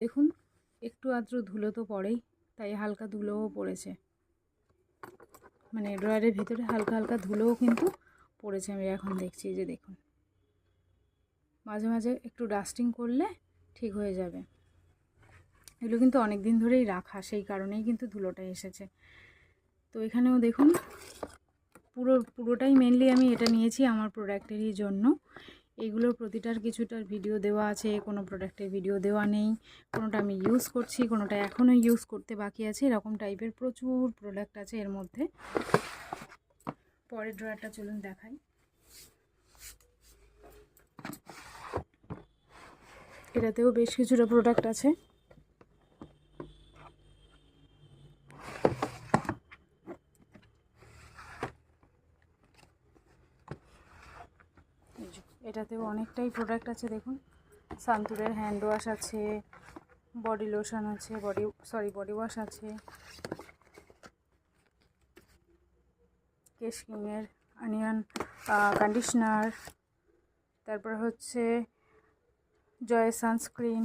দেখুন একটু আদ্র ধুলো তো পড়েই, তাই হালকা ধুলোও পড়েছে, মানে ড্রয়ারের ভিতরে হালকা হালকা ধুলোও কিন্তু পড়েছে। আমি এখন দেখছি যে দেখুন, মাঝে মাঝে একটু ডাস্টিং করলে ঠিক হয়ে যাবে। এগুলো কিন্তু অনেক দিন ধরেই রাখা, সেই কারণেই কিন্তু ধুলোটা এসেছে। তো এখানেও দেখুন পুরোটাই মেনলি আমি এটা নিয়েছি আমার প্রোডাক্টেরই জন্য। এইগুলোর প্রতিটার কিছুটার ভিডিও দেওয়া আছে, কোনো প্রোডাক্টের ভিডিও দেওয়া নেই, কোনোটা আমি ইউজ করছি, কোনোটা এখনও ইউজ করতে বাকি আছে। এরকম টাইপের প্রচুর প্রোডাক্ট আছে এর মধ্যে। পরের ড্রয়ারটা চলুন দেখাই। এটাতেও বেশ কিছুটা প্রোডাক্ট আছে। এটাতেও অনেকটাই প্রোডাক্ট আছে দেখুন। সান্তুরের হ্যান্ড ওয়াশ আছে, বডি লোশন আছে, বডি ওয়াশ আছে, কেশ কিংয়ের অনিয়ন কন্ডিশনার, তারপর হচ্ছে জয় সানস্ক্রিন,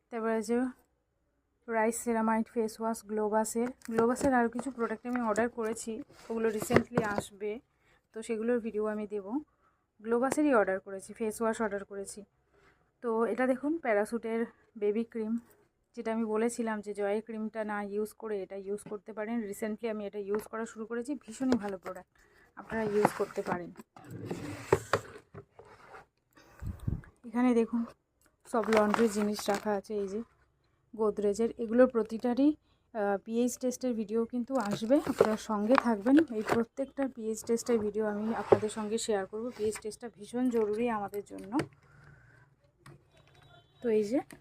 তারপরে যে রাইস সেরামাইড ফেস ওয়াশ, গ্লোবাসের আরও কিছু প্রোডাক্ট আমি অর্ডার করেছি, ওগুলো রিসেন্টলি আসবে, তো সেগুলোর ভিডিও আমি দেবো। গ্লোবাসেরই অর্ডার করেছি, ফেস ওয়াশ অর্ডার করেছি। তো এটা দেখুন প্যারাশুটের বেবি ক্রিম, যেটা আমি বলেছিলাম যে জয়ের ক্রিমটা না ইউজ করে এটা ইউজ করতে পারেন। রিসেন্টলি আমি এটা ইউজ করা শুরু করেছি, ভীষণই ভালো প্রোডাক্ট, আপনারা ইউজ করতে পারেন। এখানে দেখুন সব লন্ড্রির জিনিস রাখা আছে, এই যে গোদরেজের, এগুলোর প্রতিটারই পিএইচ টেস্টের ভিডিও কিন্তু আসবে, আপনারা সঙ্গে থাকবেন। এই প্রত্যেকটার পিএইচ টেস্টের ভিডিও আমি আপনাদের সঙ্গে শেয়ার করব। পিএইচ টেস্টটা ভীষণ জরুরি আমাদের জন্য। তো এই যে